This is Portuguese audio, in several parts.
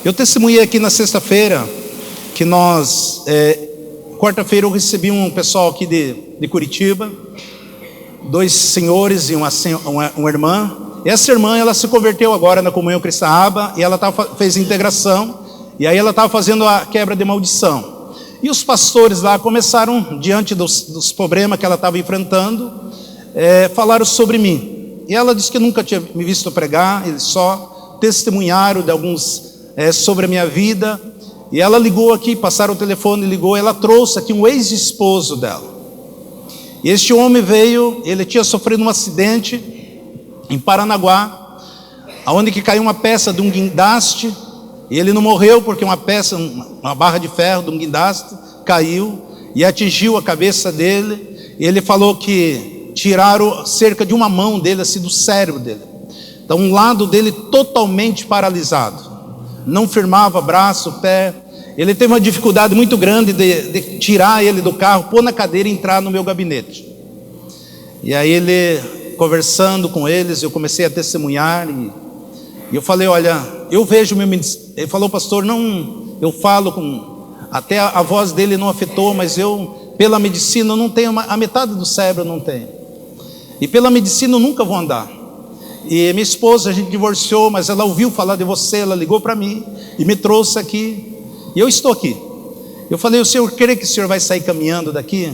Eu testemunhei aqui na sexta-feira que quarta-feira eu recebi um pessoal aqui de Curitiba, 2 senhores e uma irmã. E essa irmã, ela se converteu agora na Comunhão Cristã Aba, e ela fez integração, e aí ela estava fazendo a quebra de maldição. E os pastores lá começaram, diante dos problemas que ela estava enfrentando, falaram sobre mim. E ela disse que nunca tinha me visto pregar, eles só testemunharam de alguns sobre a minha vida. E ela ligou aqui, passaram o telefone, ligou, ela trouxe aqui um ex-esposo dela. E este homem veio, ele tinha sofrido um acidente em Paranaguá, aonde que caiu uma peça de um guindaste, e ele não morreu porque uma barra de ferro de um guindaste caiu e atingiu a cabeça dele. E ele falou que tiraram cerca de uma mão dele, assim, do cérebro dele. Então um lado dele totalmente paralisado, não firmava braço, pé. Ele teve uma dificuldade muito grande de tirar ele do carro, pôr na cadeira e entrar no meu gabinete. E aí conversando com eles, eu comecei a testemunhar, e eu falei, olha, eu vejo meu ministério. Ele falou, pastor, não, eu falo até a voz dele não afetou, mas eu, pela medicina, eu não tenho, a metade do cérebro eu não tenho. E pela medicina eu nunca vou andar. E minha esposa, a gente divorciou, mas ela ouviu falar de você, ela ligou para mim e me trouxe aqui. E eu estou aqui. Eu falei, o senhor crê que o senhor vai sair caminhando daqui?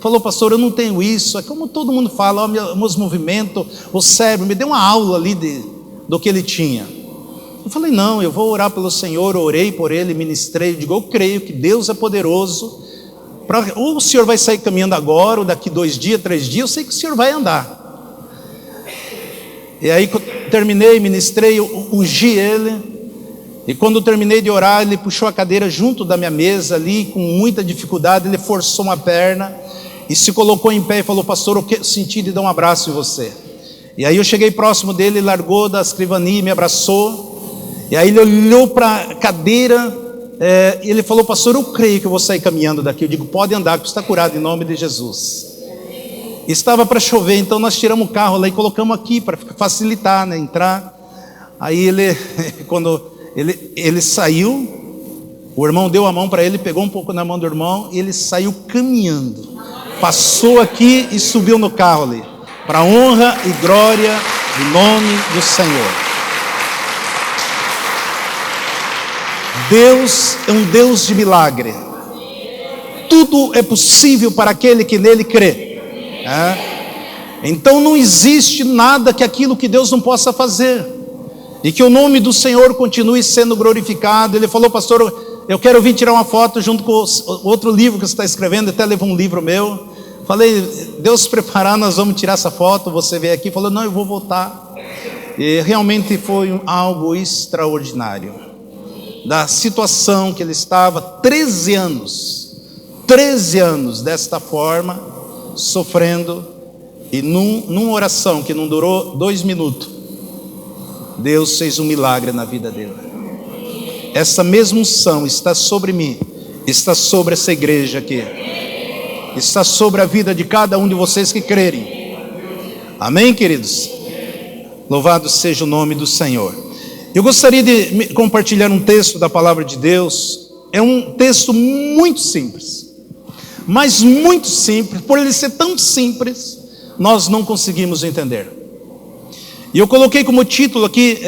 Falou, pastor, eu não tenho isso. É como todo mundo fala, ó, meus movimentos, o cérebro. Me deu uma aula ali do que ele tinha. Eu falei, não, eu vou orar pelo Senhor. Eu orei por ele, ministrei. Eu digo, eu creio que Deus é poderoso. Ou o senhor vai sair caminhando agora, ou daqui 2 dias, 3 dias, eu sei que o senhor vai andar. E aí terminei, ministrei, eu ungi ele. E quando eu terminei de orar, ele puxou a cadeira junto da minha mesa ali, com muita dificuldade, ele forçou uma perna e se colocou em pé e falou, pastor, eu senti de dar um abraço em você. E aí eu cheguei próximo dele, largou da escrivania e me abraçou. E aí ele olhou para a cadeira e ele falou, pastor, eu creio que eu vou sair caminhando daqui. Eu digo, pode andar, que você está curado em nome de Jesus. Estava para chover, então nós tiramos o carro lá e colocamos aqui para facilitar, né, entrar. Aí quando ele saiu, o irmão deu a mão para ele, pegou um pouco na mão do irmão e ele saiu caminhando, passou aqui e subiu no carro ali, para a honra e glória do nome do Senhor. Deus é um Deus de milagre. Tudo é possível para aquele que nele crê. Então não existe nada que aquilo que Deus não possa fazer. E que o nome do Senhor continue sendo glorificado. Ele falou, pastor, eu quero vir tirar uma foto junto com o outro livro que você está escrevendo. Até levou um livro meu. Falei, Deus preparar, nós vamos tirar essa foto. Você veio aqui, falou, não, eu vou voltar. E realmente foi algo extraordinário. Da situação que ele estava, 13 anos desta forma, sofrendo. E numa oração que não durou 2 minutos, Deus fez um milagre na vida dele. Essa mesma unção está sobre mim, está sobre essa igreja aqui, está sobre a vida de cada um de vocês que crerem. Amém, queridos? Louvado seja o nome do Senhor. Eu gostaria de compartilhar um texto da palavra de Deus. É um texto muito simples, mas muito simples. Por ele ser tão simples, nós não conseguimos entender. E eu coloquei como título aqui,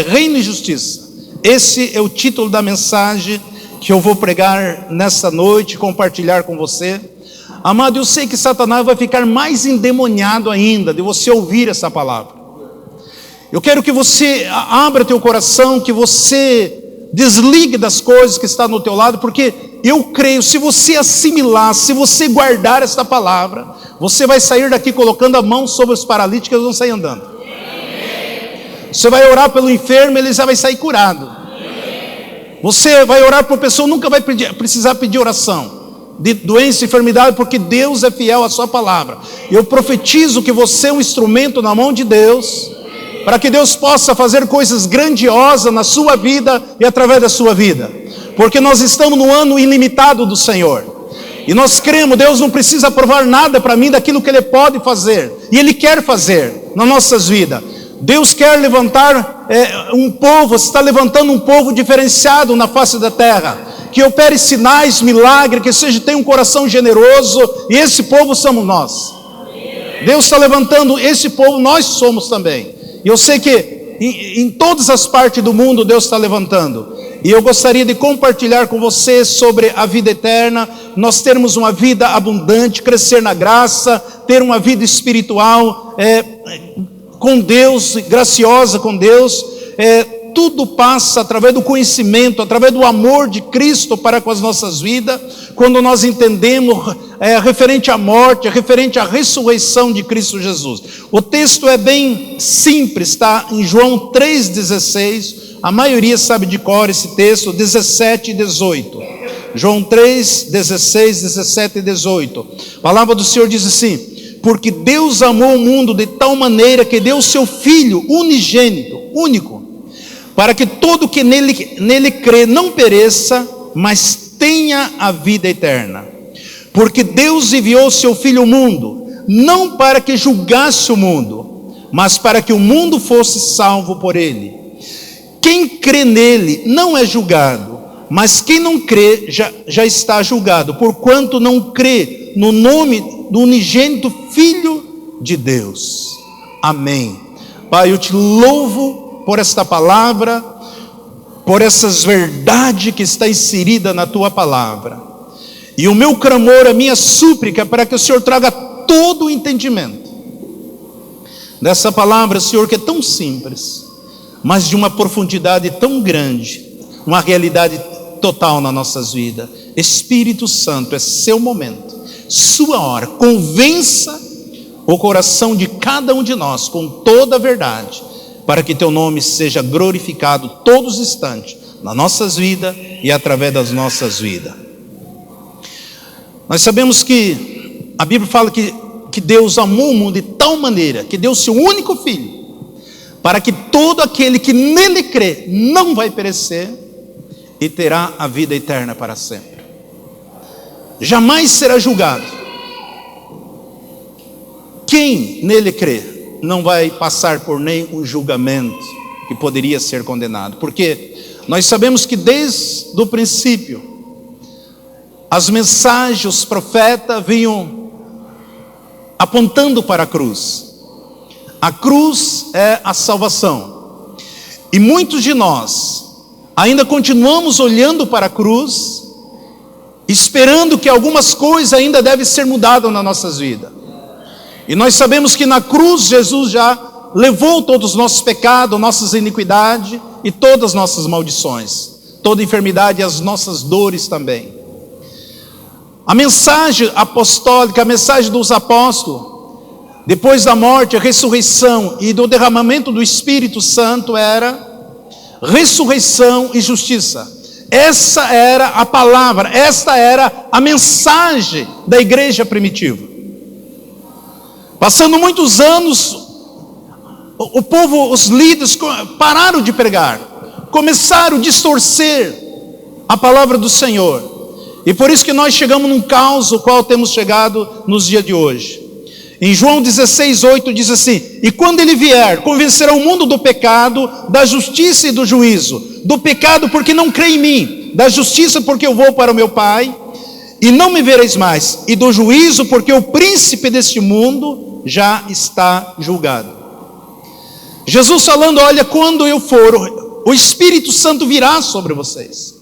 Reino e Justiça. Esse é o título da mensagem que eu vou pregar nessa noite, compartilhar com você. Amado, eu sei que Satanás vai ficar mais endemoniado ainda de você ouvir essa palavra. Eu quero que você abra teu coração, que você desligue das coisas que estão no teu lado, porque eu creio, se você assimilar, se você guardar esta palavra, você vai sair daqui colocando a mão sobre os paralíticos, eles vão sair andando. Você vai orar pelo enfermo, ele já vai sair curado. Você vai orar por pessoa, nunca vai precisar pedir oração de doença e enfermidade, porque Deus é fiel à sua palavra. Eu profetizo que você é um instrumento na mão de Deus, para que Deus possa fazer coisas grandiosas na sua vida e através da sua vida, porque nós estamos no ano ilimitado do Senhor, e nós cremos, Deus não precisa provar nada para mim daquilo que Ele pode fazer, e Ele quer fazer nas nossas vidas. Deus quer levantar um povo, está levantando um povo diferenciado na face da terra, que opere sinais, milagres, que seja, tenha um coração generoso, e esse povo somos nós. Deus está levantando esse povo, nós somos também. E eu sei que em todas as partes do mundo Deus está levantando. E eu gostaria de compartilhar com você sobre a vida eterna, nós termos uma vida abundante, crescer na graça, ter uma vida espiritual com Deus, graciosa com Deus. Tudo passa através do conhecimento, através do amor de Cristo para com as nossas vidas, quando nós entendemos referente à morte, referente à ressurreição de Cristo Jesus. O texto é bem simples, está em João 3,16, a maioria sabe de cor esse texto, 17 e 18. João 3, 16, 17 e 18. A palavra do Senhor diz assim: porque Deus amou o mundo de tal maneira que deu o seu Filho unigênito, único, para que todo que nele crê não pereça, mas tenha a vida eterna. Porque Deus enviou o seu Filho ao mundo, não para que julgasse o mundo, mas para que o mundo fosse salvo por ele. Quem crê nele não é julgado, mas quem não crê já está julgado, porquanto não crê no nome do unigênito Filho de Deus. Amém. Pai, eu te louvo por esta palavra, por essas verdades que está inserida na tua palavra. E o meu clamor, a minha súplica, para que o Senhor traga todo o entendimento dessa palavra, Senhor, que é tão simples, mas de uma profundidade tão grande, uma realidade total nas nossas vidas. Espírito Santo, é seu momento, sua hora, convença o coração de cada um de nós com toda a verdade, para que teu nome seja glorificado todos os instantes, nas nossas vidas e através das nossas vidas. Nós sabemos que a Bíblia fala que Deus amou o mundo de tal maneira, que deu o seu único Filho, para que todo aquele que nele crê não vai perecer e terá a vida eterna para sempre. Jamais será julgado. Quem nele crê não vai passar por nenhum julgamento que poderia ser condenado, porque nós sabemos que desde o princípio as mensagens, os profetas vinham apontando para a cruz. A cruz é a salvação, e muitos de nós ainda continuamos olhando para a cruz, esperando que algumas coisas ainda devem ser mudadas nas nossas vidas. E nós sabemos que na cruz Jesus já levou todos os nossos pecados, nossas iniquidades e todas as nossas maldições, toda enfermidade e as nossas dores também. A mensagem apostólica, a mensagem dos apóstolos, depois da morte, a ressurreição e do derramamento do Espírito Santo, era ressurreição e justiça. Essa era a palavra, esta era a mensagem da igreja primitiva. Passando muitos anos, o povo, os líderes pararam de pregar, começaram a distorcer a palavra do Senhor. E por isso que nós chegamos num caos, o qual temos chegado nos dias de hoje. Em João 16:8 diz assim: e quando ele vier, convencerá o mundo do pecado, da justiça e do juízo. Do pecado porque não crê em mim, da justiça porque eu vou para o meu Pai e não me vereis mais, e do juízo porque o príncipe deste mundo já está julgado. Jesus falando: olha, quando eu for, o Espírito Santo virá sobre vocês,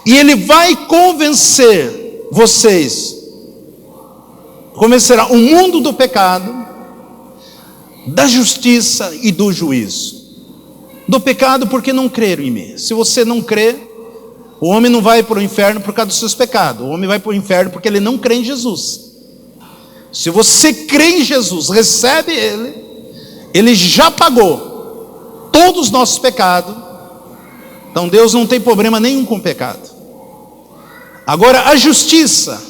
e ele vai convencer vocês, convencerá o mundo do pecado, da justiça e do juízo. Do pecado porque não creram em mim. Se você não crê, o homem não vai para o inferno por causa dos seus pecados. O homem vai para o inferno porque ele não crê em Jesus. Se você crê em Jesus, recebe Ele, Ele já pagou todos os nossos pecados. Então Deus não tem problema nenhum com o pecado. Agora, a justiça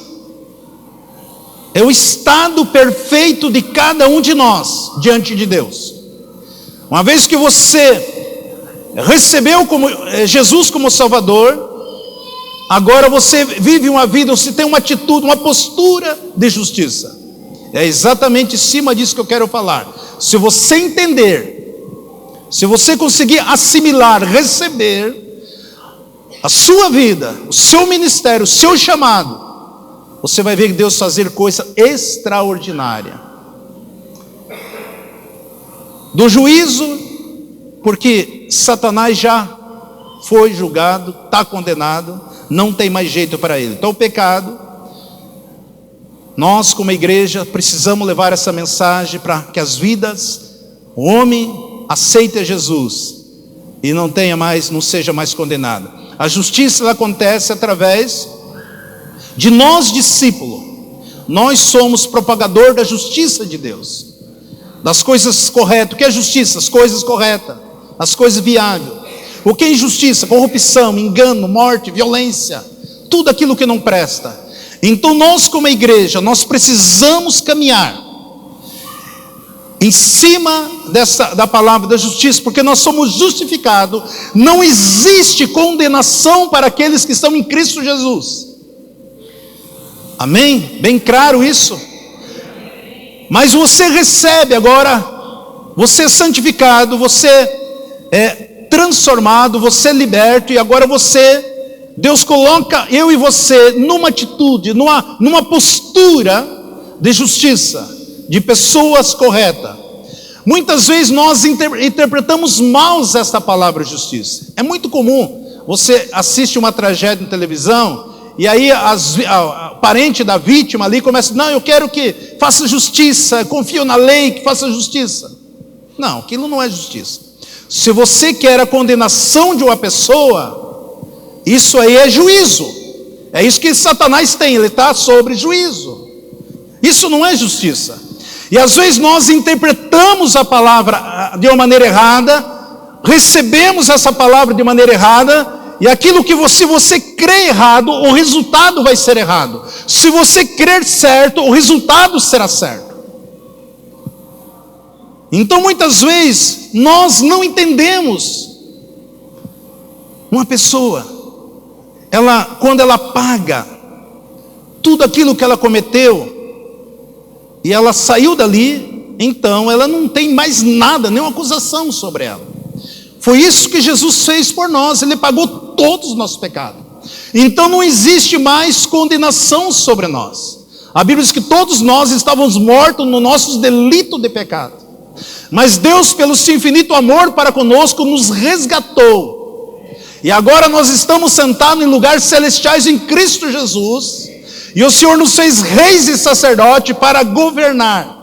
é o estado perfeito de cada um de nós diante de Deus. Uma vez que você recebeu Jesus como Salvador, agora você vive uma vida, você tem uma atitude, uma postura de justiça. É exatamente em cima disso que eu quero falar. Se você entender se você conseguir assimilar, receber a sua vida, o seu ministério, o seu chamado, você vai ver Deus fazer coisa extraordinária. Do juízo, porque Satanás já foi julgado, está condenado, não tem mais jeito para ele. Então o pecado, nós como igreja precisamos levar essa mensagem para que as vidas, o homem aceite Jesus e não seja mais condenado. A justiça ela acontece através de nós discípulos. Nós somos propagador da justiça de Deus, das coisas corretas. O que é justiça? As coisas corretas, as coisas viáveis. O que é injustiça? Corrupção, engano, morte, violência, tudo aquilo que não presta. Então nós como igreja, nós precisamos caminhar em cima da palavra da justiça, porque nós somos justificados. Não existe condenação para aqueles que estão em Cristo Jesus. Amém? Bem claro isso. Mas você recebe agora, você é santificado, você é transformado, você é liberto, e agora Deus coloca eu e você numa atitude, numa postura de justiça, de pessoas corretas. Muitas vezes nós interpretamos mal esta palavra justiça. É muito comum, você assiste uma tragédia na televisão, e aí a parente da vítima ali começa, não, eu quero que faça justiça, confio na lei que faça justiça. Não, aquilo não é justiça. Se você quer a condenação de uma pessoa, isso aí é juízo. É isso que Satanás tem, ele está sobre juízo. Isso não é justiça. E às vezes nós interpretamos a palavra de uma maneira errada, recebemos essa palavra de maneira errada, e aquilo que se você crê errado, o resultado vai ser errado. Se você crer certo, o resultado será certo. Então muitas vezes nós não entendemos. Uma pessoa, quando ela paga tudo aquilo que ela cometeu, e ela saiu dali, então ela não tem mais nada, nenhuma acusação sobre ela. Foi isso que Jesus fez por nós, ele pagou todos os nossos pecados. Então não existe mais condenação sobre nós. A Bíblia diz que todos nós estávamos mortos no nossos delitos de pecado. Mas Deus, pelo seu infinito amor para conosco, nos resgatou. E agora nós estamos sentados em lugares celestiais em Cristo Jesus. E o Senhor nos fez reis e sacerdote para governar.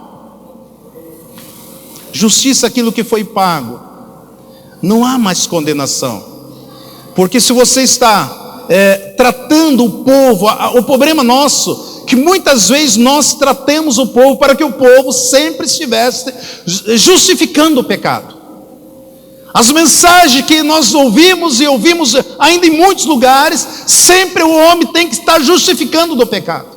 Justiça, aquilo que foi pago. Não há mais condenação. Porque se você está tratando o povo, o problema nosso, que muitas vezes nós tratamos o povo para que o povo sempre estivesse justificando o pecado. As mensagens que nós ouvimos e ouvimos ainda em muitos lugares, sempre o homem tem que estar justificando do pecado.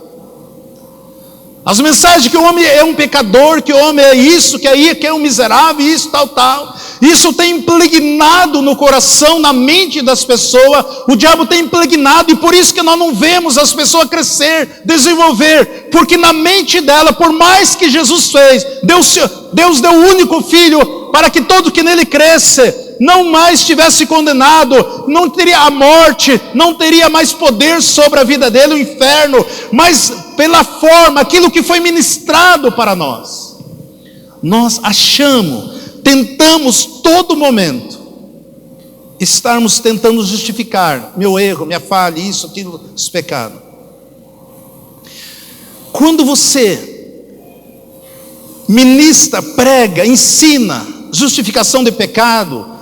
As mensagens que o homem é um pecador, que o homem é isso, que é um miserável, isso, tal. Isso tem impregnado no coração, na mente das pessoas. O diabo tem impregnado, e por isso que nós não vemos as pessoas crescer, desenvolver. Porque na mente dela, por mais que Jesus fez, Deus deu o único filho para que todo que nele cresce não mais estivesse condenado, não teria a morte, não teria mais poder sobre a vida dele, o inferno, mas pela forma, aquilo que foi ministrado para nós. Nós tentamos todo momento, estarmos tentando justificar meu erro, minha falha, isso, aquilo, os pecados. Quando você ministra, prega, ensina justificação de pecado,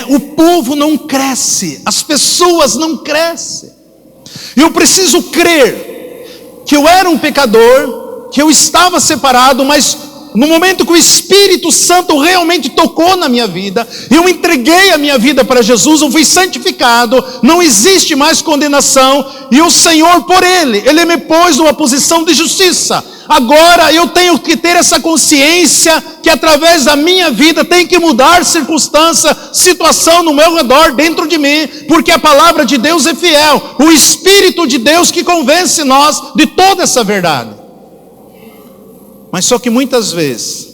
o povo não cresce, as pessoas não crescem. Eu preciso crer que eu era um pecador, que eu estava separado, mas no momento que o Espírito Santo realmente tocou na minha vida, eu entreguei a minha vida para Jesus, eu fui santificado, não existe mais condenação, e o Senhor, por Ele me pôs numa posição de justiça. Agora eu tenho que ter essa consciência que através da minha vida tem que mudar circunstância, situação no meu redor, dentro de mim, porque a palavra de Deus é fiel, o Espírito de Deus que convence nós de toda essa verdade. Mas só que muitas vezes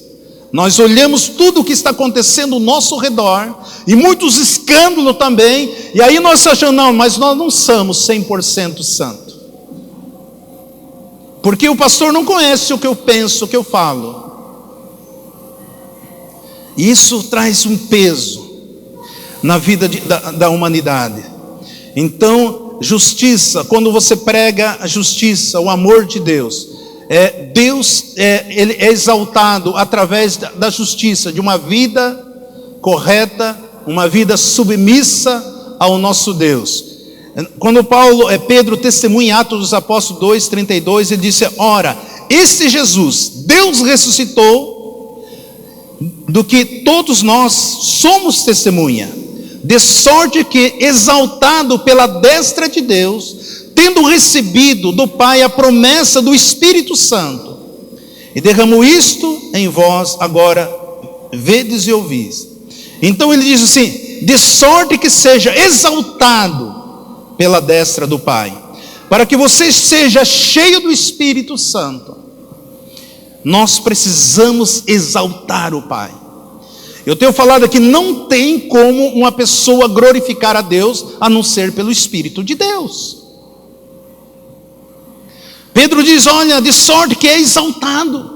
Nós olhamos tudo o que está acontecendo ao nosso redor, e muitos escândalos também, e aí nós achamos, não, mas nós não somos 100% santos. Porque o pastor não conhece o que eu penso, o que eu falo. E isso traz um peso na vida da humanidade. Então, justiça, quando você prega a justiça, o amor de Deus, Deus ele é exaltado através da justiça, de uma vida correta, uma vida submissa ao nosso Deus. Quando Pedro testemunha em Atos dos Apóstolos 2:32, ele disse: ora, este Jesus, Deus ressuscitou, do que todos nós somos testemunha, de sorte que, exaltado pela destra de Deus, tendo recebido do Pai a promessa do Espírito Santo, e derramou isto em vós, agora vedes e ouvis. Então ele diz assim: de sorte que seja exaltado pela destra do Pai, para que você seja cheio do Espírito Santo. Nós precisamos exaltar o Pai. Eu tenho falado aqui, não tem como uma pessoa glorificar a Deus a não ser pelo Espírito de Deus. Pedro diz: olha, de sorte que é exaltado.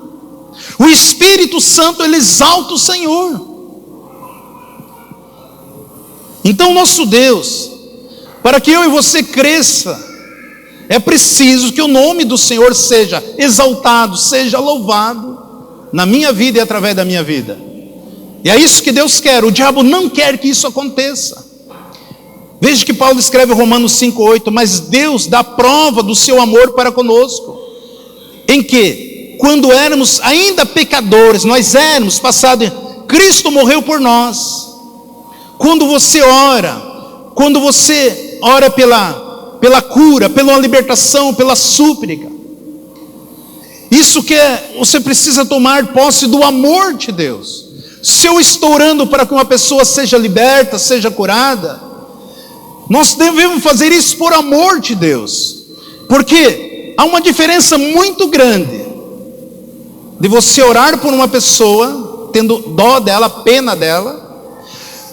O Espírito Santo, ele exalta o Senhor. Então nosso Deus, para que eu e você cresça, é preciso que o nome do Senhor seja exaltado, seja louvado na minha vida e através da minha vida. E é isso que Deus quer. O diabo não quer que isso aconteça. Veja que Paulo escreve em Romanos 5:8: mas Deus dá prova do seu amor para conosco, em que, quando éramos ainda pecadores, nós éramos passados, Cristo morreu por nós. Quando você ora pela cura, pela libertação, pela súplica, isso que você precisa tomar posse do amor de Deus. Se eu estou orando para que uma pessoa seja liberta, seja curada, nós devemos fazer isso por amor de Deus, porque há uma diferença muito grande de você orar por uma pessoa tendo dó dela, pena dela,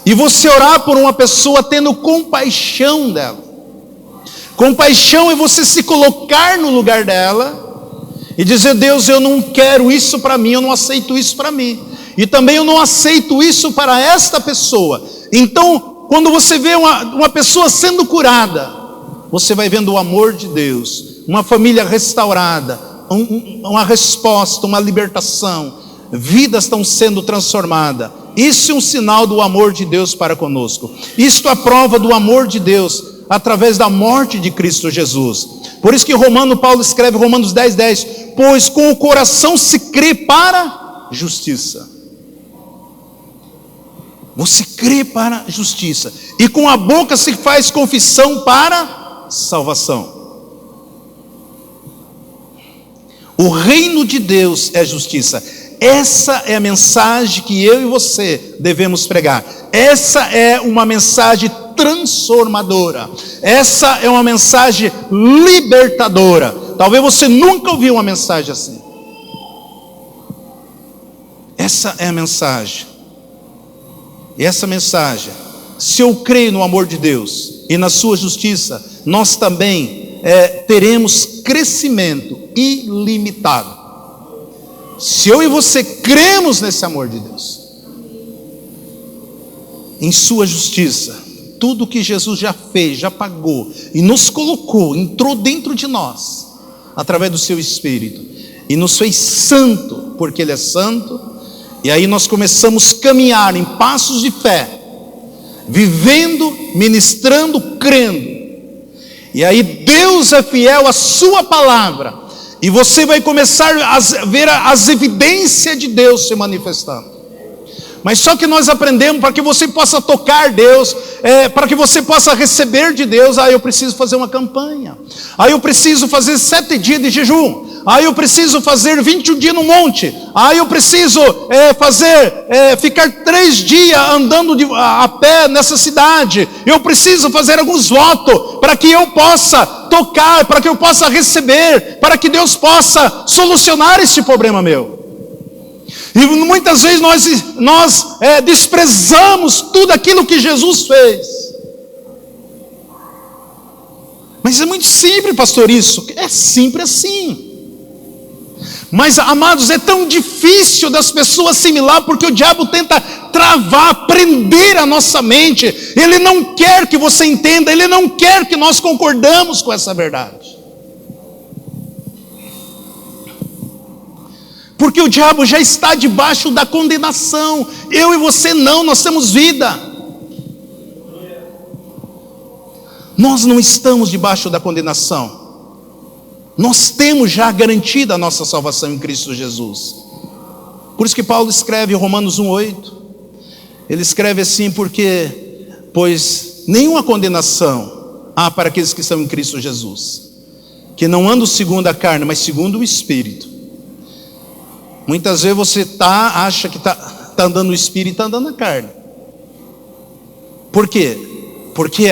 e você orar por uma pessoa tendo compaixão dela. Compaixão é você se colocar no lugar dela e dizer: Deus, eu não quero isso para mim, eu não aceito isso para mim, e também eu não aceito isso para esta pessoa. Então, quando você vê uma pessoa sendo curada, você vai vendo o amor de Deus, uma família restaurada, uma resposta, uma libertação, vidas estão sendo transformadas. Isso é um sinal do amor de Deus para conosco. Isto é a prova do amor de Deus através da morte de Cristo Jesus. Por isso que Paulo escreve Romanos 10:10: pois com o coração se crê para justiça. Você crê para justiça, e com a boca se faz confissão para salvação. O reino de Deus é justiça. Essa é a mensagem que eu e você devemos pregar. Essa é uma mensagem transformadora. Essa é uma mensagem libertadora. Talvez você nunca ouviu uma mensagem assim. Essa é a mensagem. E essa mensagem, se eu creio no amor de Deus e na sua justiça, nós também teremos crescimento ilimitado. Se eu e você cremos nesse amor de Deus, em sua justiça, tudo que Jesus já fez, já pagou e nos colocou, entrou dentro de nós, através do seu Espírito, e nos fez santo, porque Ele é santo. E aí nós começamos a caminhar em passos de fé, vivendo, ministrando, crendo. E aí Deus é fiel à sua palavra, e você vai começar a ver as evidências de Deus se manifestando. Mas só que nós aprendemos, para que você possa tocar Deus, para que você possa receber de Deus, eu preciso fazer uma campanha, eu preciso fazer 7 dias de jejum, eu preciso fazer 21 dias no monte, eu preciso ficar 3 dias andando a pé nessa cidade, eu preciso fazer alguns votos, para que eu possa tocar, para que eu possa receber, para que Deus possa solucionar este problema meu. E muitas vezes nós desprezamos tudo aquilo que Jesus fez. Mas é muito simples, pastor, isso. É simples assim. Mas, amados, é tão difícil das pessoas assimilar, porque o diabo tenta travar, prender a nossa mente. Ele não quer que você entenda, ele não quer que nós concordamos com essa verdade. Porque o diabo já está debaixo da condenação. Eu e você não, nós temos vida. Nós não estamos debaixo da condenação. Nós temos já garantida a nossa salvação em Cristo Jesus. Por isso que Paulo escreve em Romanos 1,8. Ele escreve assim: pois nenhuma condenação há para aqueles que estão em Cristo Jesus, que não andam segundo a carne, mas segundo o Espírito. Muitas vezes você acha que está andando no Espírito e está andando na carne. Por quê? Porque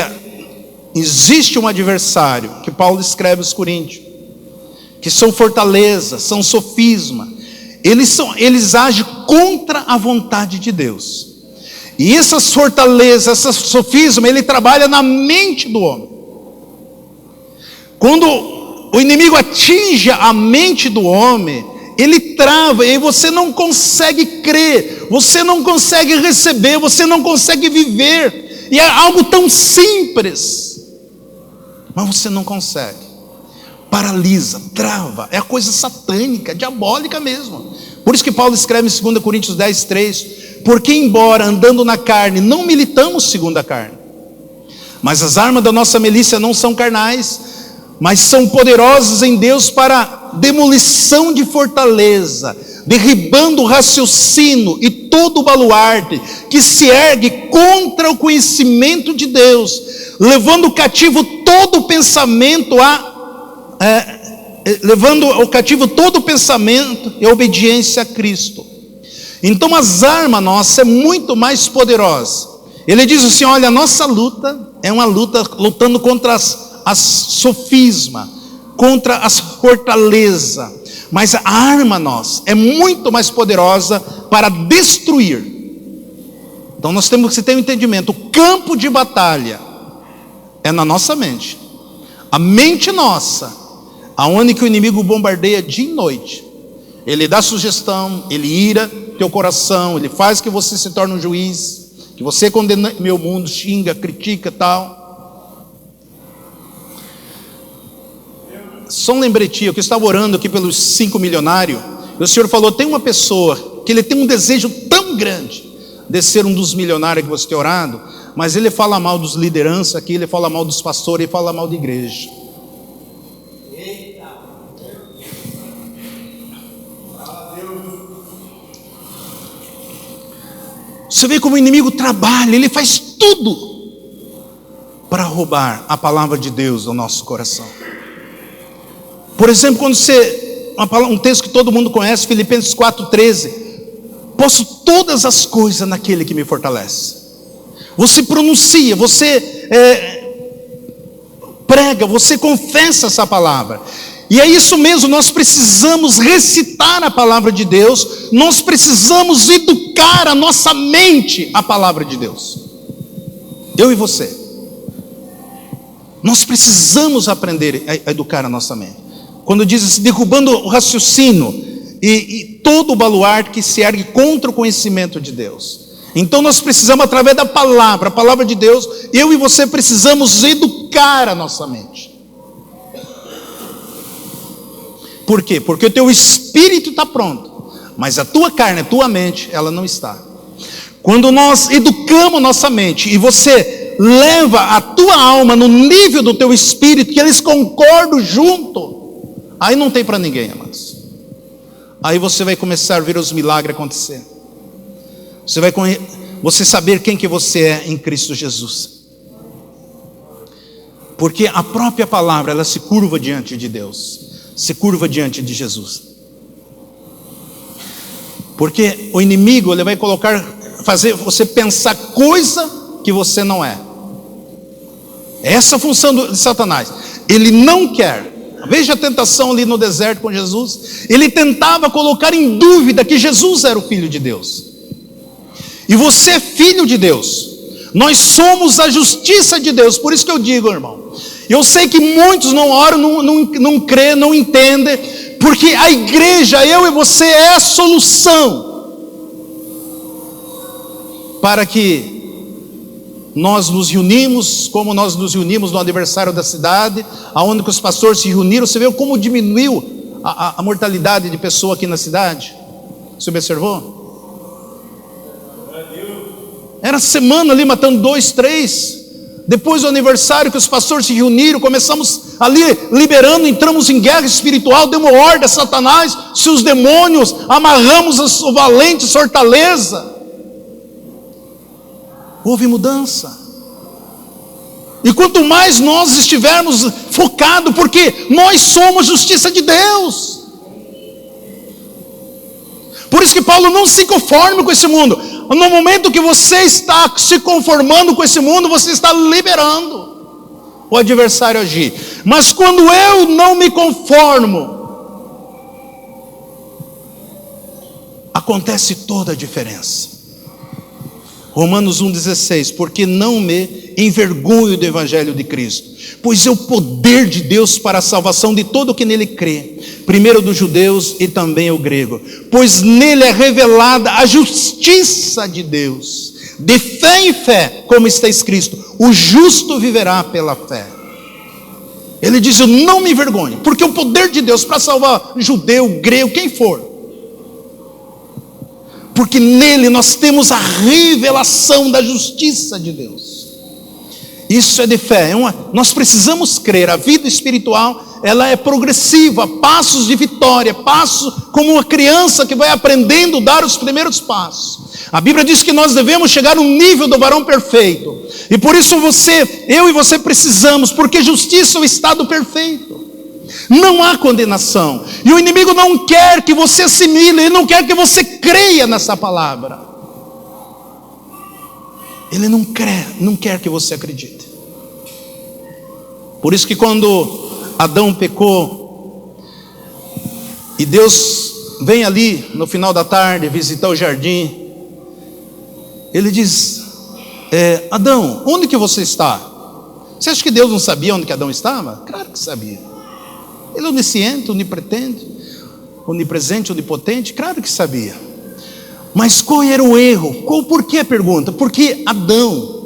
existe um adversário, que Paulo escreve aos Coríntios, que são fortaleza, são sofisma. Eles agem contra a vontade de Deus. E essas fortalezas, essas sofisma, ele trabalha na mente do homem. Quando o inimigo atinge a mente do homem, ele trava, e você não consegue crer, você não consegue receber, você não consegue viver. E é algo tão simples, mas você não consegue. Paralisa, trava, é a coisa satânica, diabólica mesmo. Por isso que Paulo escreve em 2 Coríntios 10:3: porque embora andando na carne, não militamos segundo a carne, mas as armas da nossa milícia não são carnais, mas são poderosas em Deus para demolição de fortaleza, derribando o raciocínio e todo o baluarte que se ergue contra o conhecimento de Deus, levando cativo todo o pensamento e obediência a Cristo. Então as armas nossas é muito mais poderosa. Ele diz assim: olha, a nossa luta é uma luta lutando contra as sofisma, contra as fortaleza, mas a arma nossa é muito mais poderosa para destruir. Então nós temos que ter um entendimento: o campo de batalha é na nossa mente, a mente nossa, aonde que o inimigo bombardeia dia e noite. Ele dá sugestão, ele ira teu coração, ele faz que você se torne um juiz, que você condena meu mundo, xinga, critica e tal. Só um lembretinho, que eu estava orando aqui pelos 5 milionários, e o Senhor falou: tem uma pessoa que ele tem um desejo tão grande de ser um dos milionários que você tem orado, mas ele fala mal dos lideranças aqui, ele fala mal dos pastores, ele fala mal da igreja. Você vê como o inimigo trabalha, ele faz tudo para roubar a palavra de Deus do nosso coração. Por exemplo, quando um texto que todo mundo conhece, Filipenses 4,13: posso todas as coisas naquele que me fortalece. Você pronuncia, você prega, você confessa essa palavra. E é isso mesmo, nós precisamos recitar a palavra de Deus, nós precisamos educar a nossa mente à palavra de Deus. Eu e você. Nós precisamos aprender a educar a nossa mente. Quando diz assim, derrubando o raciocínio e todo o baluarte que se ergue contra o conhecimento de Deus. Então nós precisamos, através da palavra, a palavra de Deus, eu e você precisamos educar a nossa mente. Por quê? Porque o teu espírito está pronto, mas a tua carne, a tua mente, ela não está. Quando nós educamos a nossa mente e você leva a tua alma no nível do teu espírito, que eles concordam junto, aí não tem para ninguém, amados. Aí você vai começar a ver os milagres acontecer. Você saber quem que você é em Cristo Jesus. Porque a própria palavra, ela se curva diante de Deus, se curva diante de Jesus. Porque o inimigo, ele vai fazer você pensar coisa que você não é. Essa é a função de Satanás. Ele não quer Veja a tentação ali no deserto com Jesus. Ele tentava colocar em dúvida que Jesus era o Filho de Deus. E você é filho de Deus. Nós somos a justiça de Deus. Por isso que eu digo, irmão, eu sei que muitos não oram, não crê, não entendem, porque a igreja, eu e você, é a solução para que nós nos reunimos, como nós nos reunimos no aniversário da cidade, aonde os pastores se reuniram. Você viu como diminuiu a mortalidade de pessoa aqui na cidade? Você observou? Era semana ali matando 2, 3. Depois do aniversário que os pastores se reuniram, começamos ali liberando, entramos em guerra espiritual, demos ordem a Satanás, seus demônios, amarramos o valente fortaleza. Houve mudança. E quanto mais nós estivermos focados, porque nós somos justiça de Deus. Por isso que Paulo não se conforme com esse mundo. No momento que você está se conformando com esse mundo, você está liberando o adversário a agir. Mas quando eu não me conformo, acontece toda a diferença. Romanos 1,16, porque não me envergonho do evangelho de Cristo, pois é o poder de Deus para a salvação de todo o que nele crê, primeiro dos judeus e também o grego, pois nele é revelada a justiça de Deus, de fé em fé, como está escrito, o justo viverá pela fé. Ele diz, eu não me envergonho, porque o poder de Deus para salvar judeu, grego, quem for, porque nele nós temos a revelação da justiça de Deus. Isso é de fé. Nós precisamos crer. A vida espiritual, ela é progressiva, passos de vitória, passos como uma criança que vai aprendendo a dar os primeiros passos. A Bíblia diz que nós devemos chegar no nível do varão perfeito. E por isso eu e você precisamos, porque justiça é o estado perfeito. Não há condenação. E o inimigo não quer que você assimile, ele não quer que você creia nessa palavra. Ele não quer que você acredite. Por isso que quando Adão pecou, e Deus vem ali no final da tarde visitar o jardim, ele diz, Adão, onde que você está? Você acha que Deus não sabia onde que Adão estava? Claro que sabia. Ele é onisciente, onipresente, onipotente, claro que sabia. Mas qual era o erro? Por que a pergunta? Porque Adão,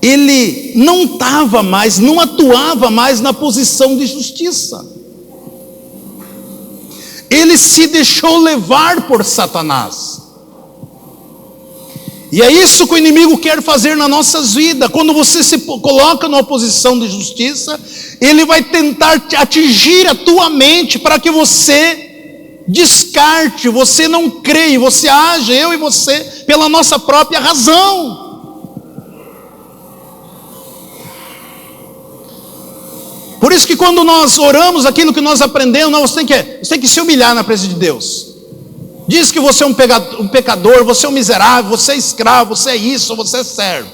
ele não estava mais, não atuava mais na posição de justiça. Ele se deixou levar por Satanás. E é isso que o inimigo quer fazer nas nossas vidas. Quando você se coloca numa posição de justiça, ele vai tentar atingir a tua mente para que você descarte, você não creia, você age, eu e você, pela nossa própria razão. Por isso que quando nós oramos aquilo que nós aprendemos, você tem que se humilhar na presença de Deus. Diz que você é um pecador, você é um miserável, você é escravo, você é isso, você é servo.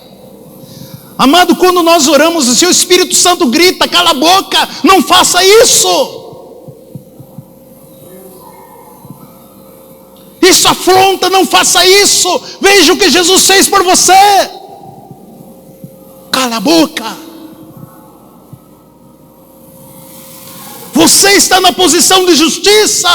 Amado, quando nós oramos, o seu Espírito Santo grita, cala a boca, não faça isso. Isso afronta, não faça isso. Veja o que Jesus fez por você. Cala a boca. Você está na posição de justiça.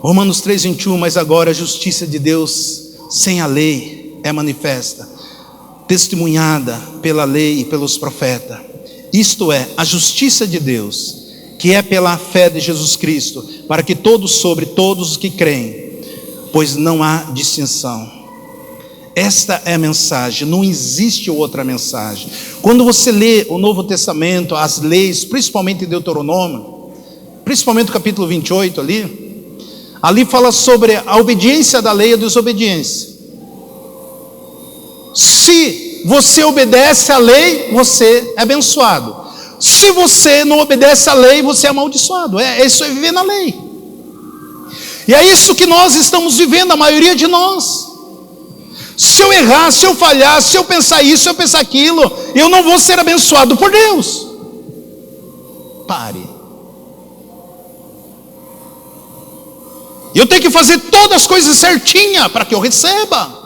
Romanos 3:21, mas agora a justiça de Deus sem a lei é manifesta, testemunhada pela lei e pelos profetas. Isto é, a justiça de Deus, que é pela fé de Jesus Cristo, para que sobre todos os que creem, pois não há distinção. Esta é a mensagem, não existe outra mensagem. Quando você lê o Novo Testamento, as leis, principalmente Deuteronômio, principalmente o capítulo 28 ali fala sobre a obediência da lei e a desobediência. Se você obedece à lei, você é abençoado. Se você não obedece à lei, você é amaldiçoado. Isso é viver na lei. E é isso que nós estamos vivendo, a maioria de nós. Se eu errar, se eu falhar, se eu pensar isso, se eu pensar aquilo, eu não vou ser abençoado por Deus. Pare. Eu tenho que fazer todas as coisas certinhas para que eu receba.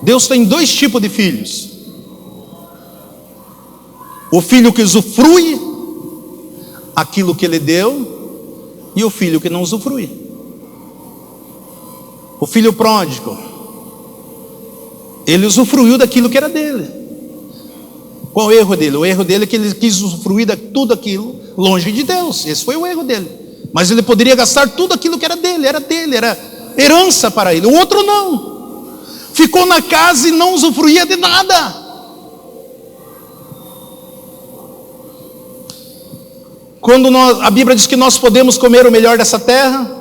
Deus tem dois tipos de filhos: o filho que usufrui aquilo que Ele deu, e o filho que não usufrui. O filho pródigo, ele usufruiu daquilo que era dele. Qual o erro dele? O erro dele é que ele quis usufruir de tudo aquilo longe de Deus. Esse foi o erro dele. Mas ele poderia gastar tudo aquilo que era dele, era herança para ele. O outro não. Ficou na casa e não usufruía de nada. Quando a Bíblia diz que nós podemos comer o melhor dessa terra,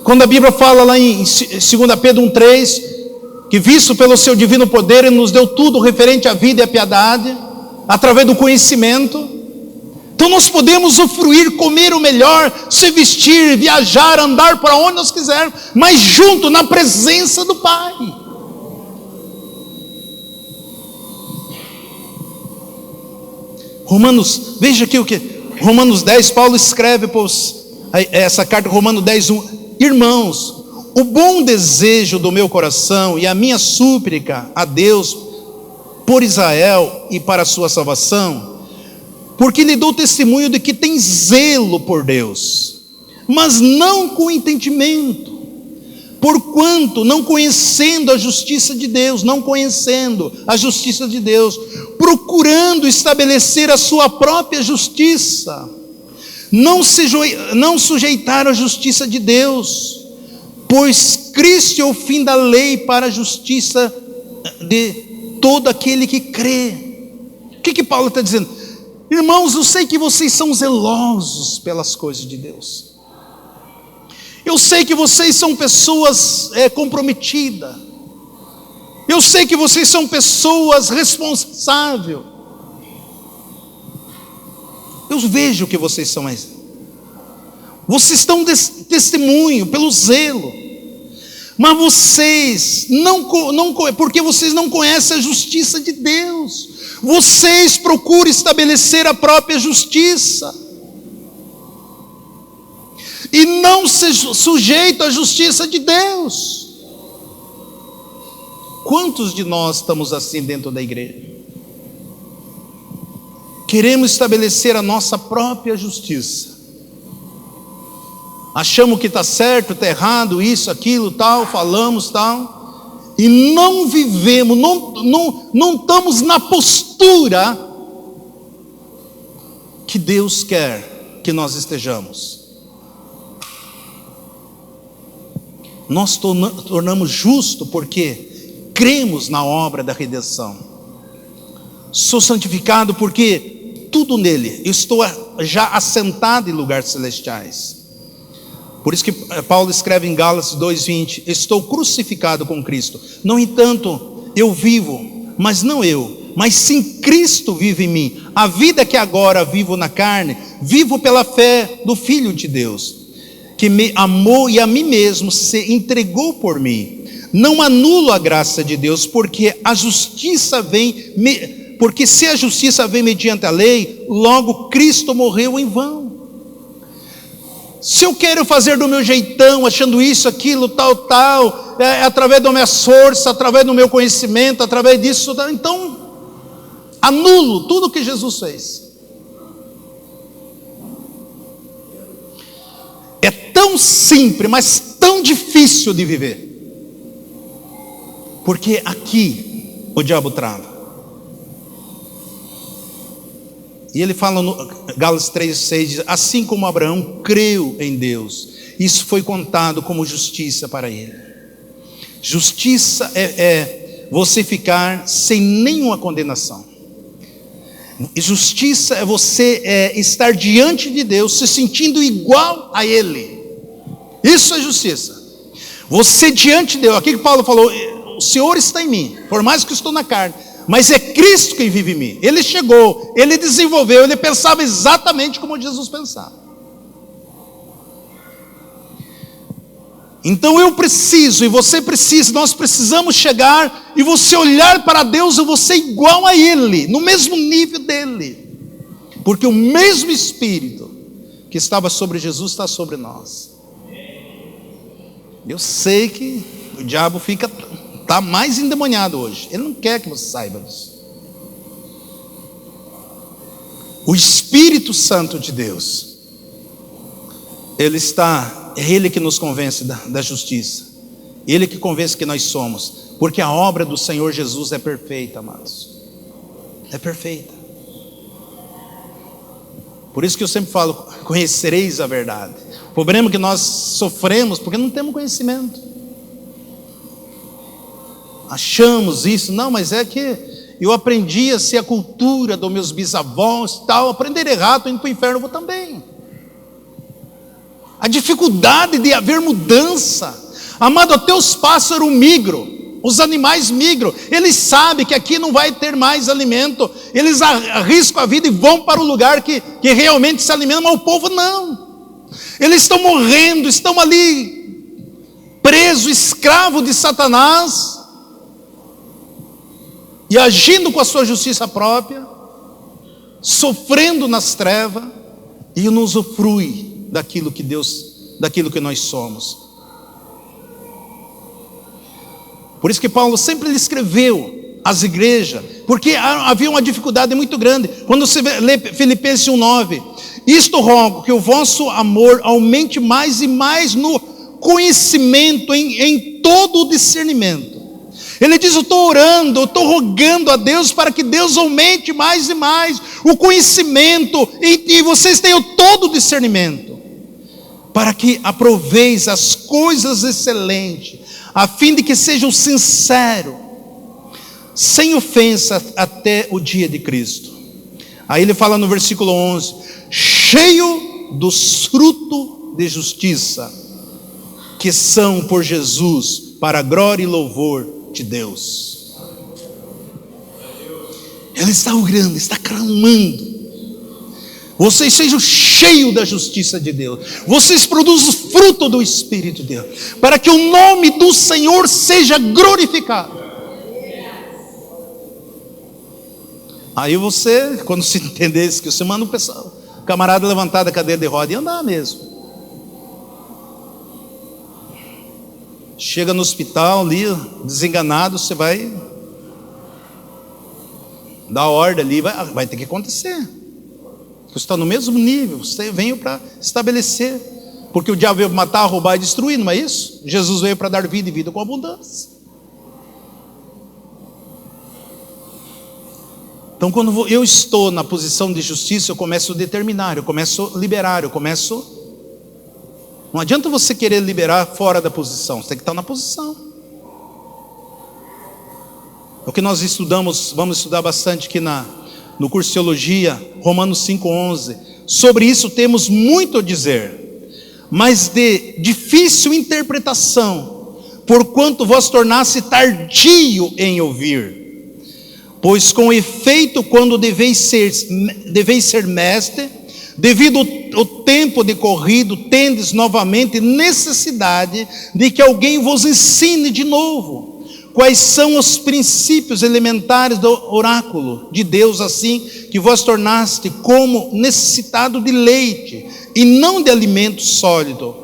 quando a Bíblia fala lá em 2 Pedro 1,3, que visto pelo seu divino poder, Ele nos deu tudo referente à vida e à piedade, através do conhecimento. Então nós podemos usufruir, comer o melhor, se vestir, viajar, andar para onde nós quisermos, mas junto, na presença do Pai. Veja aqui o que Romanos 10, Paulo escreve essa carta, Romanos 10, 1. Irmãos, o bom desejo do meu coração e a minha súplica a Deus por Israel e para a sua salvação, porque lhe dou testemunho de que tem zelo por Deus, mas não com entendimento, porquanto não conhecendo a justiça de Deus, procurando estabelecer a sua própria justiça, não sujeitar a justiça de Deus, pois Cristo é o fim da lei para a justiça de todo aquele que crê. O que Paulo está dizendo? Irmãos, eu sei que vocês são zelosos pelas coisas de Deus. Eu sei que vocês são pessoas comprometidas. Eu sei que vocês são pessoas responsáveis. Eu vejo que vocês são mais. Vocês estão testemunho pelo zelo. Mas vocês porque vocês não conhecem a justiça de Deus. Vocês procuram estabelecer a própria justiça. E não se sujeitam à justiça de Deus. Quantos de nós estamos assim dentro da igreja? Queremos estabelecer a nossa própria justiça. Achamos que está certo, está errado, isso, aquilo, tal, falamos, tal. E não vivemos, não estamos na postura que Deus quer que nós estejamos. Nós tornamos justo porque cremos na obra da redenção. Sou santificado porque tudo nele, eu estou já assentado em lugares celestiais. Por isso que Paulo escreve em Gálatas 2:20, estou crucificado com Cristo. No entanto, eu vivo, mas não eu, mas sim Cristo vive em mim. A vida que agora vivo na carne, vivo pela fé do Filho de Deus, que me amou e a mim mesmo se entregou por mim. Não anulo a graça de Deus, porque se a justiça vem mediante a lei, logo Cristo morreu em vão. Se eu quero fazer do meu jeitão, achando isso, aquilo, tal, através das minhas forças, através do meu conhecimento, através disso, então anulo tudo que Jesus fez. É tão simples, mas tão difícil de viver. Porque aqui o diabo trava. E ele fala no Gálatas 3:6, diz, assim como Abraão creu em Deus, isso foi contado como justiça para ele. Justiça é você ficar sem nenhuma condenação. Justiça é você estar diante de Deus, se sentindo igual a Ele. Isso é justiça. Você diante de Deus, aqui que Paulo falou, o Senhor está em mim, por mais que eu estou na carne, mas é Cristo quem vive em mim. Ele chegou, Ele desenvolveu, Ele pensava exatamente como Jesus pensava. Então eu preciso, e você precisa, nós precisamos chegar e você olhar para Deus e você igual a Ele, no mesmo nível dele. Porque o mesmo Espírito que estava sobre Jesus está sobre nós. Eu sei que o diabo está mais endemoniado hoje. Ele não quer que você saiba disso. O Espírito Santo de Deus, é Ele que nos convence da justiça. Ele que convence que nós somos. Porque a obra do Senhor Jesus é perfeita, amados. É perfeita. Por isso que eu sempre falo, conhecereis a verdade. O problema é que nós sofremos porque não temos conhecimento. Achamos isso, não, mas é que eu aprendi a ser a cultura dos meus bisavós, tal, aprender errado, estou indo para o inferno, eu vou também. A dificuldade de haver mudança. Amado, até os pássaros migram, os animais migram, eles sabem que aqui não vai ter mais alimento, eles arriscam a vida e vão para o lugar que realmente se alimentam, mas o povo não. Eles estão morrendo, estão ali presos, escravos de Satanás, e agindo com a sua justiça própria, sofrendo nas trevas, e não usufrui daquilo que nós somos. Por isso que Paulo sempre lhe escreveu às igrejas, porque havia uma dificuldade muito grande. Quando você lê Filipenses 1:9, isto rogo, que o vosso amor aumente mais e mais no conhecimento, em todo o discernimento. Ele diz, eu estou orando, eu estou rogando a Deus para que Deus aumente mais e mais o conhecimento, e vocês tenham todo o discernimento, para que aproveis as coisas excelentes, a fim de que sejam sinceros, sem ofensa até o dia de Cristo. Aí ele fala no versículo 11, cheio dos frutos de justiça, que são por Jesus, para a glória e louvor de Deus. Ele está orando, está clamando. Vocês sejam cheios da justiça de Deus. Vocês produzam fruto do Espírito de Deus, para que o nome do Senhor seja glorificado. Aí você, quando se entender isso, que você manda o camarada levantar da cadeira de roda e andar mesmo. Chega no hospital ali, desenganado, você vai dar ordem ali, vai ter que acontecer. Você está no mesmo nível, você veio para estabelecer. Porque o diabo veio matar, roubar e destruir, não é isso? Jesus veio para dar vida e vida com abundância. Então quando eu estou na posição de justiça, eu começo a determinar, eu começo a liberar, Não adianta você querer liberar fora da posição, você tem que estar na posição. É o que nós estudamos, vamos estudar bastante aqui no curso de Teologia, Romanos 5:11. Sobre isso temos muito a dizer, mas de difícil interpretação, porquanto vós tornasse tardio em ouvir. Pois com efeito, quando deveis ser mestre, devido ao tempo decorrido, tendes novamente necessidade de que alguém vos ensine de novo quais são os princípios elementares do oráculo de Deus, assim que vos tornaste como necessitado de leite e não de alimento sólido.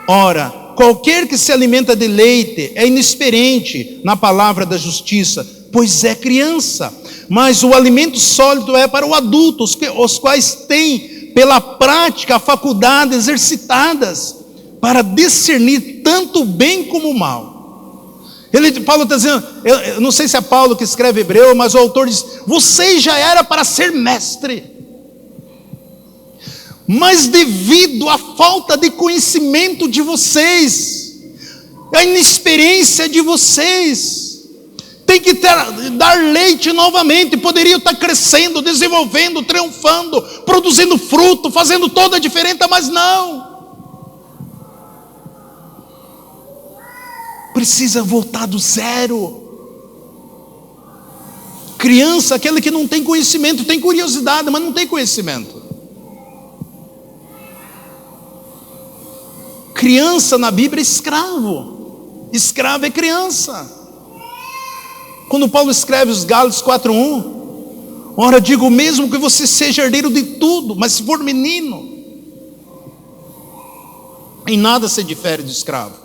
Ora, qualquer que se alimenta de leite é inexperiente na palavra da justiça, pois é criança. Mas o alimento sólido é para o adulto, os quais têm pela prática a faculdade exercitadas para discernir tanto o bem como o mal. Paulo está dizendo, eu não sei se é Paulo que escreve Hebreu, mas o autor diz, você já era para ser mestre, mas devido à falta de conhecimento de vocês, a inexperiência de vocês, tem que dar leite novamente. Poderia estar crescendo, desenvolvendo, triunfando, produzindo fruto, fazendo toda a diferença, mas não. Precisa voltar do zero. Criança, aquele que não tem conhecimento, tem curiosidade, mas não tem conhecimento. criança na Bíblia é escravo. Escravo é criança. Quando Paulo escreve os Gálatas 4:1, ora, digo mesmo que você seja herdeiro de tudo, mas se for menino, em nada se difere do escravo,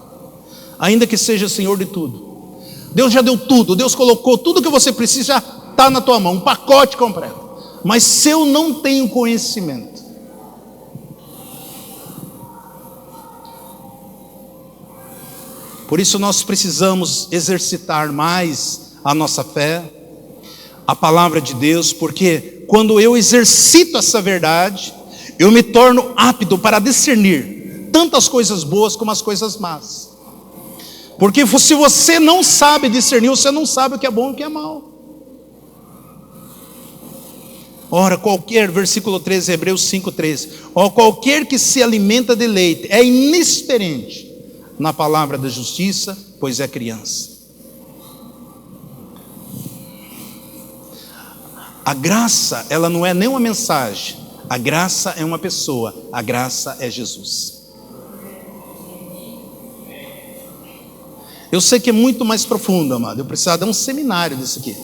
ainda que seja senhor de tudo. Deus já deu tudo, Deus colocou tudo que você precisa, já está na tua mão, um pacote completo. Mas se eu não tenho conhecimento, por isso nós precisamos exercitar mais a nossa fé, a palavra de Deus, porque quando eu exercito essa verdade, eu me torno apto para discernir tanto as coisas boas como as coisas más. Porque se você não sabe discernir, você não sabe o que é bom e o que é mal. Ora, versículo 13, Hebreus 5:13, ora, qualquer que se alimenta de leite é inexperiente na palavra da justiça, pois é criança. A graça, ela não é nem uma mensagem, a graça é uma pessoa, a graça é Jesus. Eu sei que é muito mais profundo, amado, eu precisava dar um seminário disso aqui.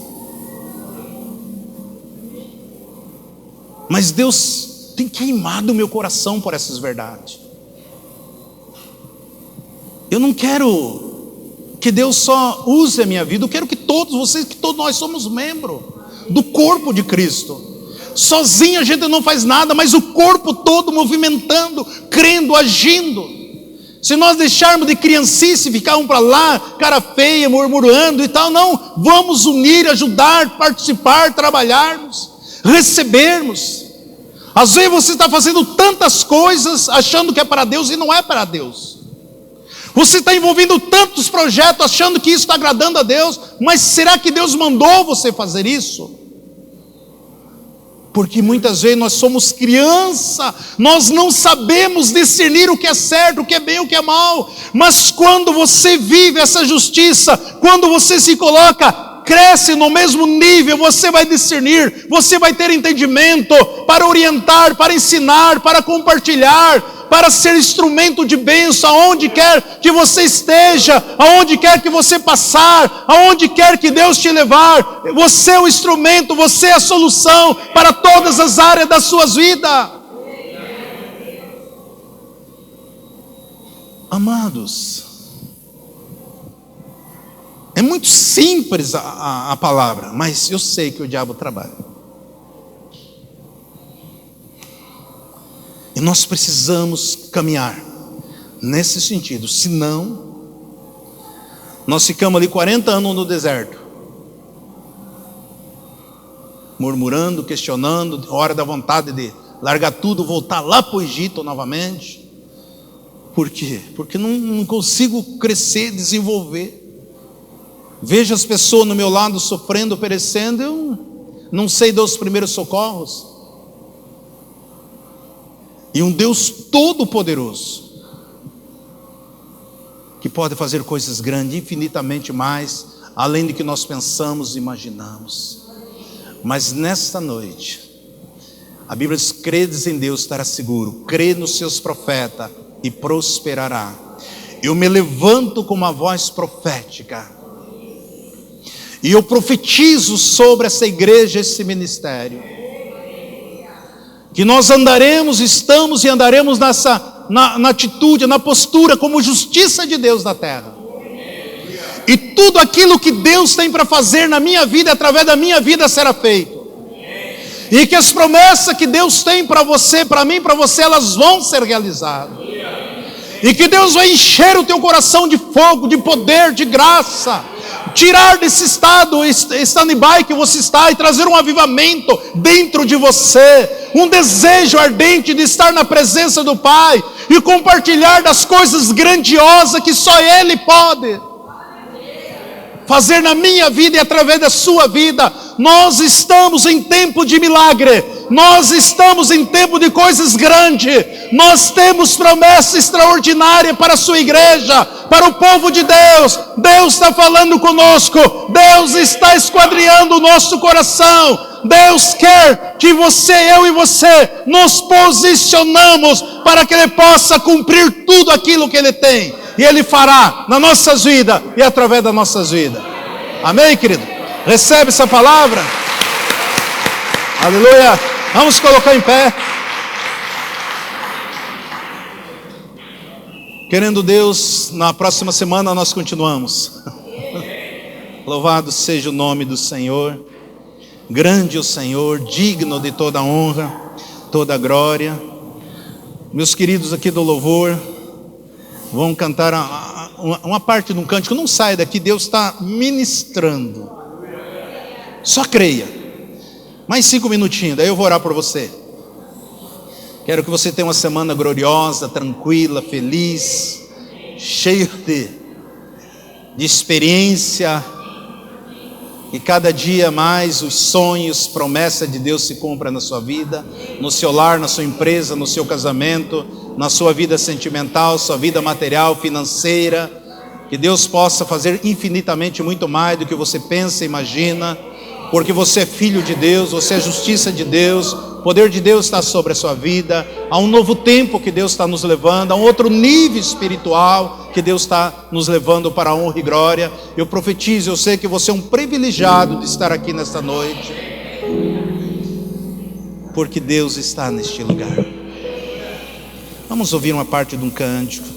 Mas Deus tem queimado o meu coração por essas verdades. Eu não quero que Deus só use a minha vida, eu quero que todos vocês, que todos nós somos membros do corpo de Cristo. Sozinho a gente não faz nada, mas o corpo todo movimentando, crendo, agindo. Se nós deixarmos de criancice, ficar um para lá, cara feia, murmurando e tal, não, vamos unir, ajudar, participar, trabalharmos, recebermos. Às vezes você está fazendo tantas coisas, achando que é para Deus e não é para Deus. Você está envolvendo tantos projetos, achando que isso está agradando a Deus, mas será que Deus mandou você fazer isso? Porque muitas vezes nós somos criança, nós não sabemos discernir o que é certo, o que é bem, o que é mal. Mas quando você vive essa justiça, quando você se coloca, cresce no mesmo nível, você vai discernir, você vai ter entendimento para orientar, para ensinar, para compartilhar, para ser instrumento de bênção, aonde quer que você esteja, aonde quer que você passar, aonde quer que Deus te levar. Você é o instrumento, você é a solução para todas as áreas das suas vidas. Amados, é muito simples a palavra, mas eu sei que o diabo trabalha. E nós precisamos caminhar nesse sentido, senão nós ficamos ali 40 anos no deserto, murmurando, questionando, hora da vontade de largar tudo, voltar lá para o Egito novamente. Por quê? Porque não consigo crescer, desenvolver. Vejo as pessoas no meu lado sofrendo, perecendo, eu não sei dar os primeiros socorros. E um Deus todo-poderoso, que pode fazer coisas grandes, infinitamente mais, além do que nós pensamos e imaginamos. Mas nesta noite, a Bíblia diz: credes em Deus, estará seguro, crê nos seus profetas e prosperará. Eu me levanto com uma voz profética, e eu profetizo sobre essa igreja, esse ministério, que nós andaremos, estamos e andaremos na atitude, na postura, como justiça de Deus na terra. E tudo aquilo que Deus tem para fazer na minha vida, através da minha vida, será feito. E que as promessas que Deus tem para você, para mim, para você, elas vão ser realizadas. E que Deus vai encher o teu coração de fogo, de poder, de graça. Tirar desse estado, stand-by que você está, e trazer um avivamento dentro de você, um desejo ardente de estar na presença do Pai e compartilhar das coisas grandiosas que só Ele pode fazer na minha vida e através da sua vida. Nós estamos em tempo de milagre, nós estamos em tempo de coisas grandes, nós temos promessa extraordinária para a sua igreja, para o povo de Deus. Deus está falando conosco, Deus está esquadrinhando o nosso coração, Deus quer que eu e você nos posicionamos para que Ele possa cumprir tudo aquilo que Ele tem. E Ele fará nas nossas vidas e através das nossas vidas. Amém, querido? Recebe essa palavra? Aleluia! Vamos colocar em pé. Querendo Deus, na próxima semana nós continuamos. Louvado seja o nome do Senhor. Grande o Senhor, digno de toda honra, toda glória. Meus queridos aqui do louvor vão cantar uma parte de um cântico. Não saia daqui, Deus está ministrando. Só creia. Mais 5 minutinhos, daí eu vou orar por você. Quero que você tenha uma semana gloriosa, tranquila, feliz, cheio de experiência. E cada dia mais os sonhos, promessas de Deus se cumpram na sua vida, no seu lar, na sua empresa, no seu casamento, na sua vida sentimental, sua vida material, financeira. Que Deus possa fazer infinitamente muito mais do que você pensa e imagina. Porque você é filho de Deus, você é justiça de Deus, o poder de Deus está sobre a sua vida. Há um novo tempo que Deus está nos levando, há um outro nível espiritual que Deus está nos levando para a honra e glória. Eu profetizo, eu sei que você é um privilegiado de estar aqui nesta noite, porque Deus está neste lugar. Vamos ouvir uma parte de um cântico.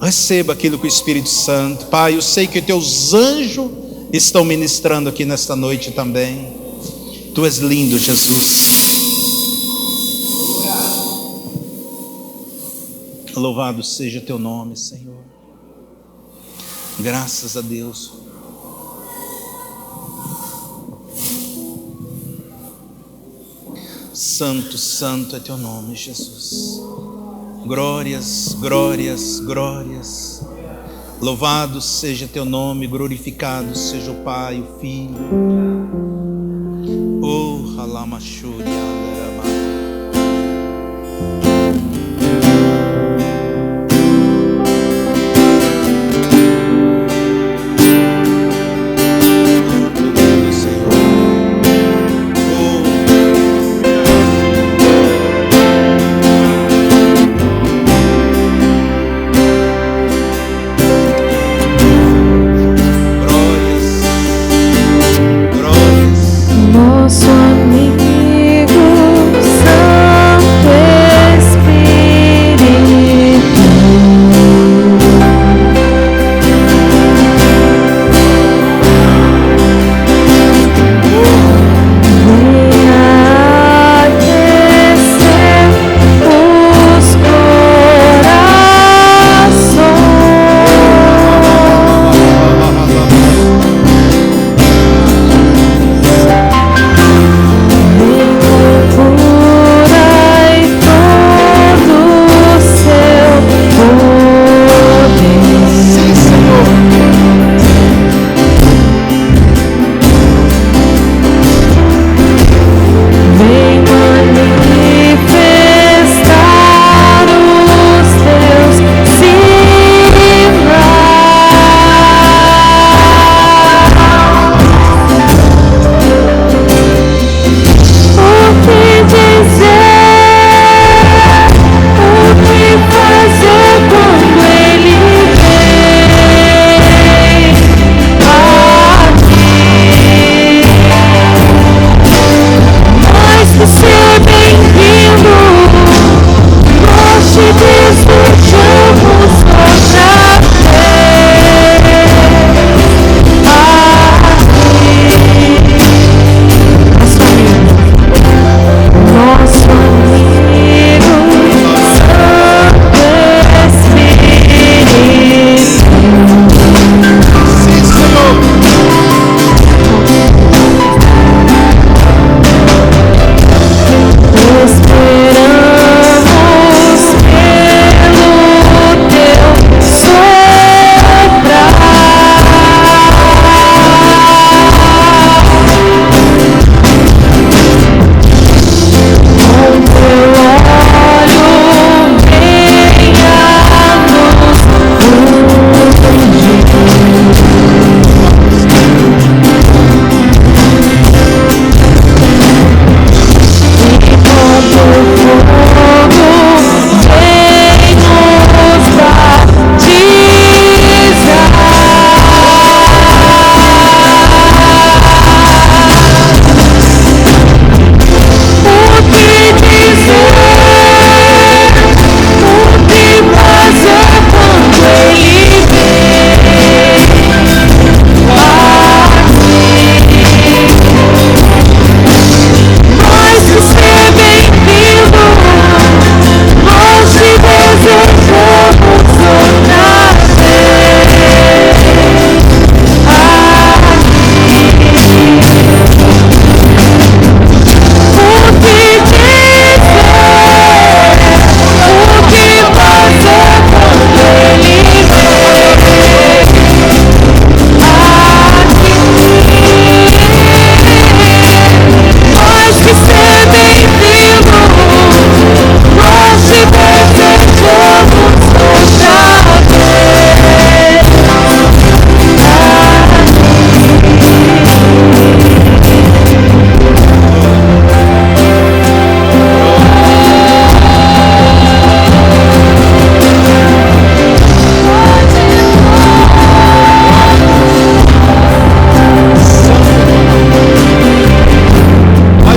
Receba aquilo que o Espírito Santo, Pai, eu sei que teus anjos estão ministrando aqui nesta noite também. Tu és lindo, Jesus. Louvado seja teu nome, Senhor. Graças a Deus. Santo, santo é teu nome, Jesus. Glórias, glórias, glórias. Louvado seja teu nome, glorificado seja o Pai, o Filho. Oh, Halamashuri, Alarabá.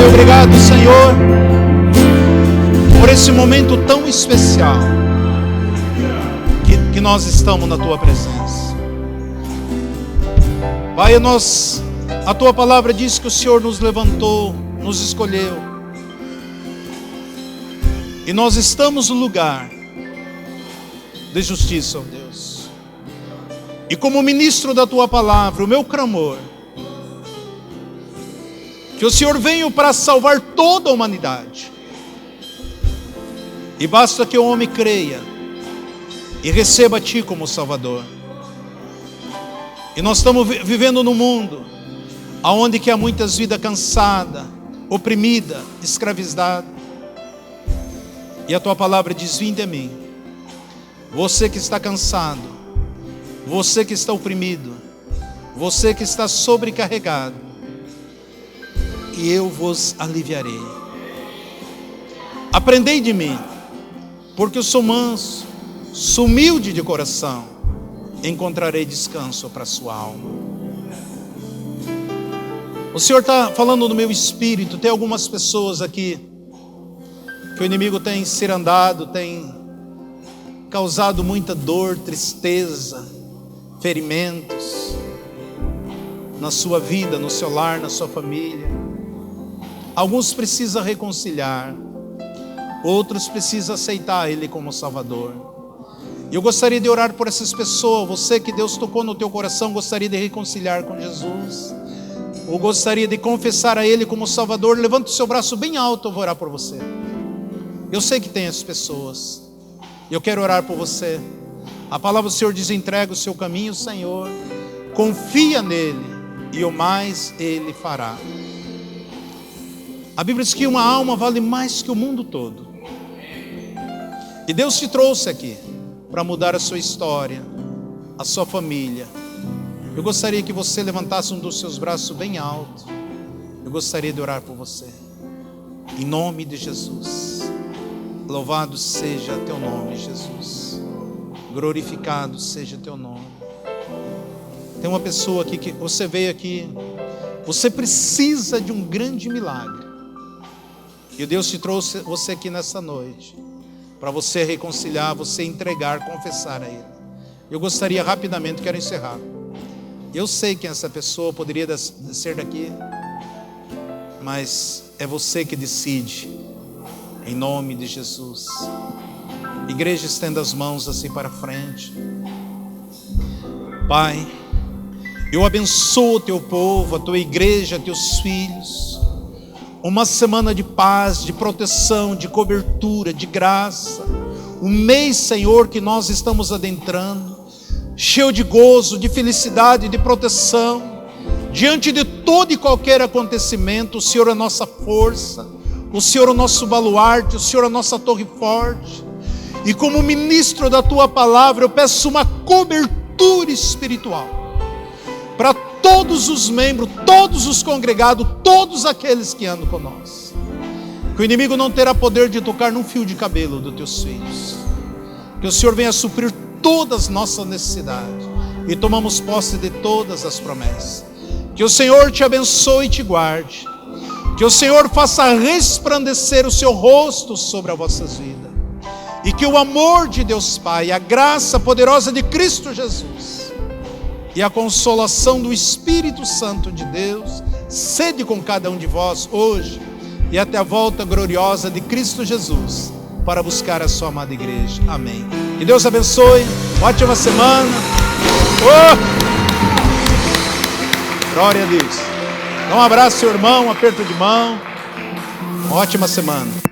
Pai, obrigado, Senhor, por esse momento tão especial que nós estamos na Tua presença. Pai, a Tua palavra diz que o Senhor nos levantou, nos escolheu, e nós estamos no lugar de justiça, ó Deus. E como ministro da Tua palavra, o meu clamor, que o Senhor venha para salvar toda a humanidade. E basta que o homem creia e receba a Ti como Salvador. E nós estamos vivendo num mundo onde que há muitas vidas cansadas, oprimidas, escravizadas. E a Tua palavra diz: vinde a mim, você que está cansado, você que está oprimido, você que está sobrecarregado, e eu vos aliviarei. Aprendei de mim, porque eu sou manso, sou humilde de coração, encontrarei descanso para a sua alma. O Senhor está falando no meu espírito. Tem algumas pessoas aqui que o inimigo tem cirandado, tem causado muita dor, tristeza, ferimentos na sua vida, no seu lar, na sua família. Alguns precisam reconciliar, outros precisam aceitar Ele como Salvador. Eu gostaria de orar por essas pessoas. Você que Deus tocou no teu coração, gostaria de reconciliar com Jesus, ou gostaria de confessar a Ele como Salvador, levanta o seu braço bem alto, eu vou orar por você. Eu sei que tem essas pessoas, eu quero orar por você. A palavra do Senhor diz: entrega o seu caminho, Senhor, confia nele, e o mais Ele fará. A Bíblia diz que uma alma vale mais que o mundo todo. E Deus te trouxe aqui para mudar a sua história, a sua família. Eu gostaria que você levantasse um dos seus braços bem alto. Eu gostaria de orar por você. Em nome de Jesus. Louvado seja teu nome, Jesus. Glorificado seja teu nome. Tem uma pessoa aqui que você veio aqui, você precisa de um grande milagre. E Deus te trouxe você aqui nessa noite para você reconciliar, você entregar, confessar a Ele. Eu gostaria rapidamente, quero encerrar. Eu sei que essa pessoa poderia descer daqui, mas é você que decide, em nome de Jesus. Igreja, estenda as mãos assim para frente. Pai, eu abençoo o teu povo, a tua igreja, teus filhos. Uma semana de paz, de proteção, de cobertura, de graça. Um mês, Senhor, que nós estamos adentrando, cheio de gozo, de felicidade, de proteção. Diante de todo e qualquer acontecimento, o Senhor é a nossa força, o Senhor é o nosso baluarte, o Senhor é a nossa torre forte. E como ministro da tua palavra, eu peço uma cobertura espiritual para todos os membros, todos os congregados, todos aqueles que andam conosco. Que o inimigo não terá poder de tocar num fio de cabelo dos teus filhos. Que o Senhor venha suprir todas as nossas necessidades e tomamos posse de todas as promessas. Que o Senhor te abençoe e te guarde. Que o Senhor faça resplandecer o seu rosto sobre as vossas vidas. E que o amor de Deus Pai, a graça poderosa de Cristo Jesus e a consolação do Espírito Santo de Deus sede com cada um de vós hoje e até a volta gloriosa de Cristo Jesus para buscar a sua amada igreja. Amém. Que Deus abençoe. Ótima semana. Glória a Deus. Dá um abraço, seu irmão, um aperto de mão. Uma ótima semana.